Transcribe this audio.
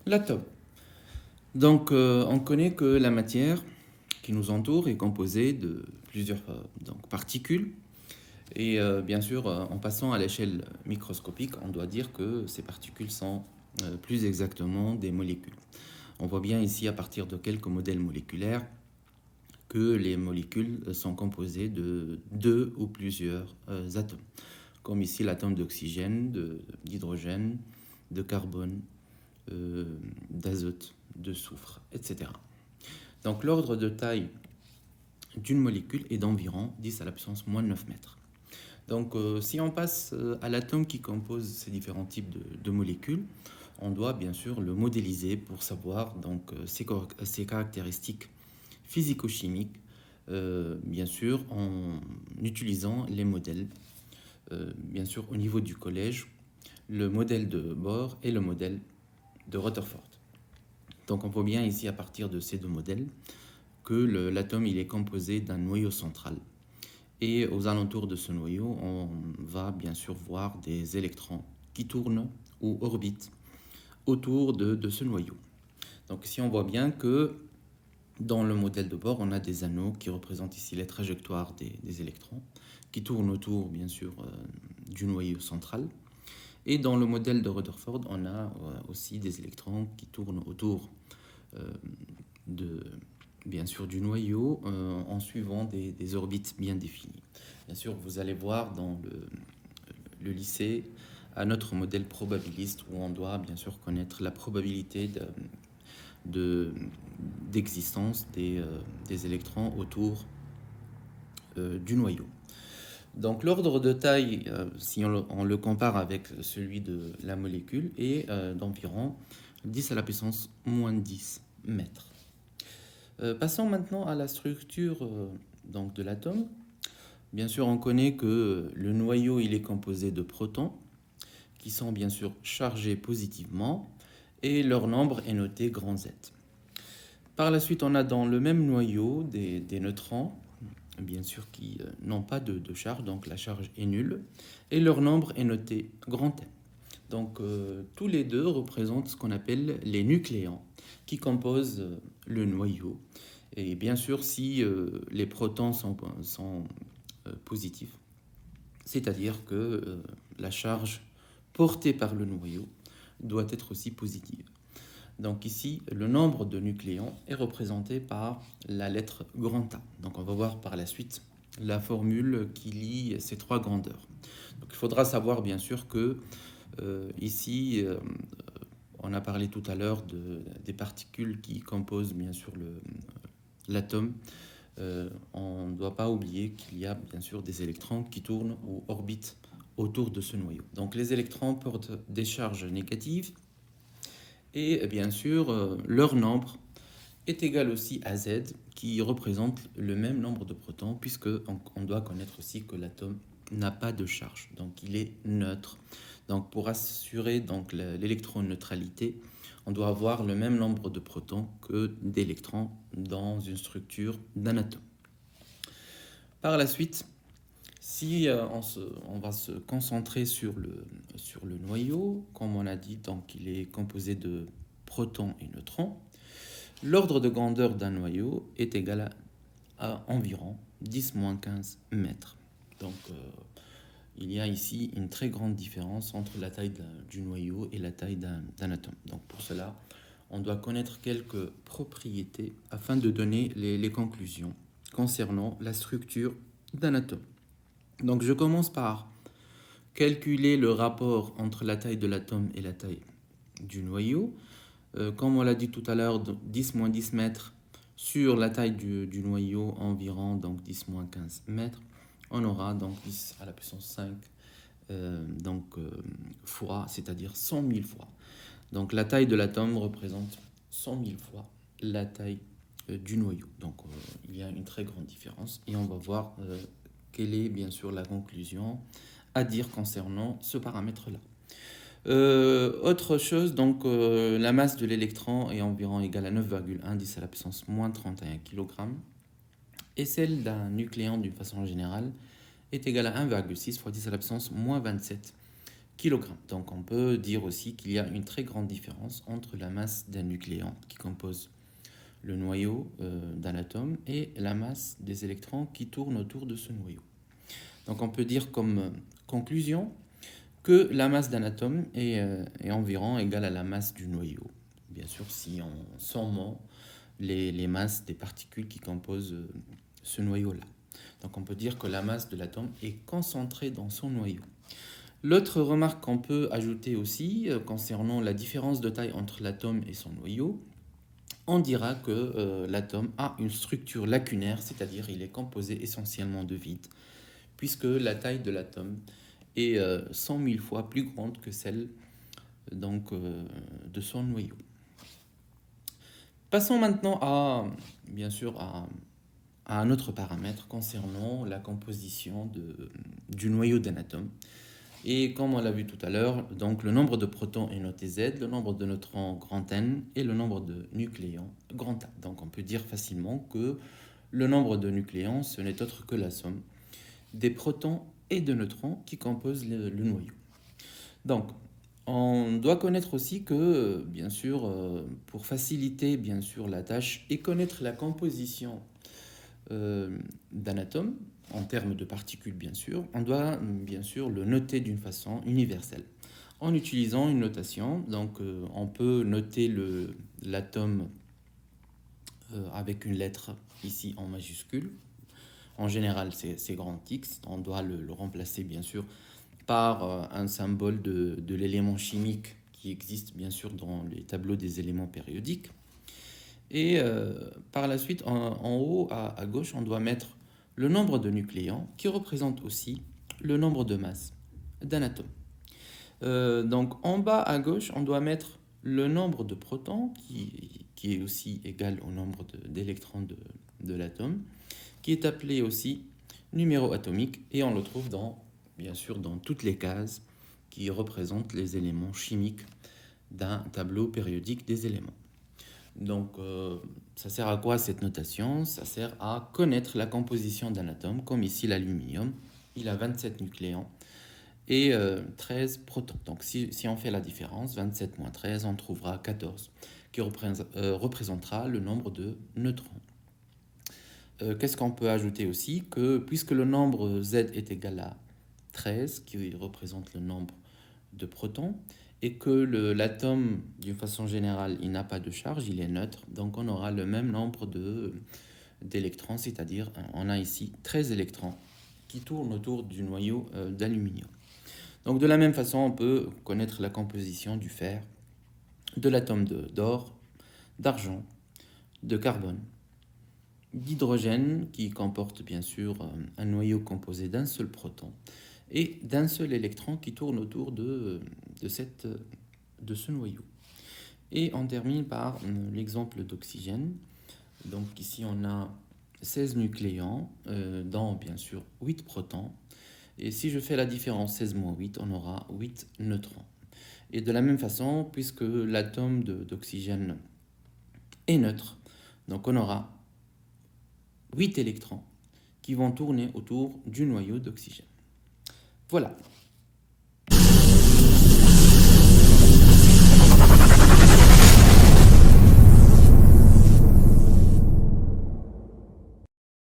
L'atome. Donc, on connaît que la matière qui nous entoure est composée de plusieurs particules. Et bien sûr, en passant à l'échelle microscopique, on doit dire que ces particules sont plus exactement des molécules. On voit bien ici, à partir de quelques modèles moléculaires, que les molécules sont composées de deux ou plusieurs atomes, comme ici l'atome d'oxygène, d'hydrogène, de carbone, d'azote, de soufre, etc. Donc l'ordre de taille d'une molécule est d'environ 10 à la puissance moins 9 mètres. Donc si on passe à l'atome qui compose ces différents types de molécules, on doit bien sûr le modéliser pour savoir donc ses caractéristiques physico-chimiques, bien sûr en utilisant les modèles, bien sûr au niveau du collège, le modèle de Bohr et le modèle de Rutherford. Donc on voit bien ici à partir de ces deux modèles que l'atome il est composé d'un noyau central. Et aux alentours de ce noyau, on va bien sûr voir des électrons qui tournent ou orbitent autour de ce noyau. Donc ici on voit bien que dans le modèle de Bohr, on a des anneaux qui représentent ici les trajectoires des électrons qui tournent autour bien sûr du noyau central. Et dans le modèle de Rutherford, on a aussi des électrons qui tournent autour bien sûr du noyau en suivant des orbites bien définies. Bien sûr, vous allez voir dans le lycée à notre modèle probabiliste où on doit bien sûr connaître la probabilité d'existence des électrons autour du noyau. Donc l'ordre de taille, si on le compare avec celui de la molécule, est d'environ 10 à la puissance moins 10 mètres. Passons maintenant à la structure donc de l'atome. Bien sûr, on connaît que le noyau il est composé de protons qui sont bien sûr chargés positivement et leur nombre est noté grand Z. Par la suite, on a dans le même noyau des neutrons, bien sûr qui n'ont pas de charge, donc la charge est nulle, et leur nombre est noté grand M. Donc tous les deux représentent ce qu'on appelle les nucléons qui composent le noyau. Et bien sûr, si les protons sont positifs, c'est-à-dire que la charge portée par le noyau doit être aussi positive. Donc ici, le nombre de nucléons est représenté par la lettre grand A. Donc on va voir par la suite la formule qui lie ces trois grandeurs. Donc il faudra savoir bien sûr que ici, on a parlé tout à l'heure des particules qui composent bien sûr l'atome. On ne doit pas oublier qu'il y a bien sûr des électrons qui tournent ou orbitent autour de ce noyau. Donc les électrons portent des charges négatives et bien sûr leur nombre est égal aussi à Z qui représente le même nombre de protons puisque on doit connaître aussi que l'atome n'a pas de charge, donc il est neutre. Donc pour assurer donc l'électroneutralité, on doit avoir le même nombre de protons que d'électrons dans une structure d'un atome. Par la suite, si on va se concentrer sur le noyau, comme on a dit, donc il est composé de protons et neutrons. L'ordre de grandeur d'un noyau est égal à environ 10-15 mètres. Donc il y a ici une très grande différence entre la taille du noyau et la taille d'un atome. Donc pour cela, on doit connaître quelques propriétés afin de donner les conclusions concernant la structure d'un atome. Donc je commence par calculer le rapport entre la taille de l'atome et la taille du noyau. Comme on l'a dit tout à l'heure, 10-10 mètres sur la taille du noyau, environ donc 10-15 mètres, on aura donc 10 à la puissance 5 fois, c'est-à-dire 100 000 fois. Donc la taille de l'atome représente 100 000 fois la taille du noyau. Donc il y a une très grande différence et on va voir quelle est bien sûr la conclusion à dire concernant ce paramètre-là. Autre chose, donc la masse de l'électron est environ égale à 9,1 10 à la puissance moins 31 kg et celle d'un nucléon d'une façon générale est égale à 1,6 fois 10 à la puissance moins 27 kg. Donc on peut dire aussi qu'il y a une très grande différence entre la masse d'un nucléon qui compose le noyau d'un atome et la masse des électrons qui tournent autour de ce noyau. Donc on peut dire comme conclusion que la masse d'un atome est environ égale à la masse du noyau. Bien sûr, si on somme les masses des particules qui composent ce noyau-là. Donc on peut dire que la masse de l'atome est concentrée dans son noyau. L'autre remarque qu'on peut ajouter aussi concernant la différence de taille entre l'atome et son noyau, on dira que l'atome a une structure lacunaire, c'est-à-dire il est composé essentiellement de vide, puisque la taille de l'atome est 100 000 fois plus grande que celle donc, de son noyau. Passons maintenant bien sûr, à un autre paramètre concernant la composition du noyau d'un atome. Et comme on l'a vu tout à l'heure, donc le nombre de protons est noté Z, le nombre de neutrons grand N et le nombre de nucléons grand A. Donc on peut dire facilement que le nombre de nucléons, ce n'est autre que la somme des protons et de neutrons qui composent le noyau. Donc on doit connaître aussi que, bien sûr, pour faciliter bien sûr la tâche et connaître la composition d'un atome, en termes de particules bien sûr, on doit bien sûr le noter d'une façon universelle, en utilisant une notation. Donc on peut noter l'atome avec une lettre ici en majuscule. En général c'est grand X, on doit le remplacer bien sûr par un symbole de l'élément chimique qui existe bien sûr dans les tableaux des éléments périodiques. Et par la suite, en haut à gauche, on doit mettre le nombre de nucléons qui représente aussi le nombre de masses d'un atome. Donc en bas à gauche, on doit mettre le nombre de protons qui est aussi égal au nombre d'électrons de l'atome, qui est appelé aussi numéro atomique, et on le trouve bien sûr dans toutes les cases qui représentent les éléments chimiques d'un tableau périodique des éléments. Donc, ça sert à quoi cette notation? Ça sert à connaître la composition d'un atome, comme ici l'aluminium. Il a 27 nucléons et 13 protons. Donc, si on fait la différence, 27 moins 13, on trouvera 14, qui représentera le nombre de neutrons. Qu'est-ce qu'on peut ajouter aussi? Que puisque le nombre Z est égal à 13, qui représente le nombre de protons, et que l'atome, d'une façon générale, il n'a pas de charge, il est neutre, donc on aura le même nombre d'électrons, c'est-à-dire on a ici 13 électrons qui tournent autour du noyau d'aluminium. Donc de la même façon, on peut connaître la composition du fer, de l'atome d'or, d'argent, de carbone, d'hydrogène qui comporte bien sûr un noyau composé d'un seul proton et d'un seul électron qui tourne autour de ce noyau. Et on termine par l'exemple d'oxygène. Donc ici on a 16 nucléons, dont bien sûr 8 protons. Et si je fais la différence 16 moins 8, on aura 8 neutrons. Et de la même façon, puisque l'atome d'oxygène est neutre, donc on aura 8 électrons qui vont tourner autour du noyau d'oxygène. Voilà.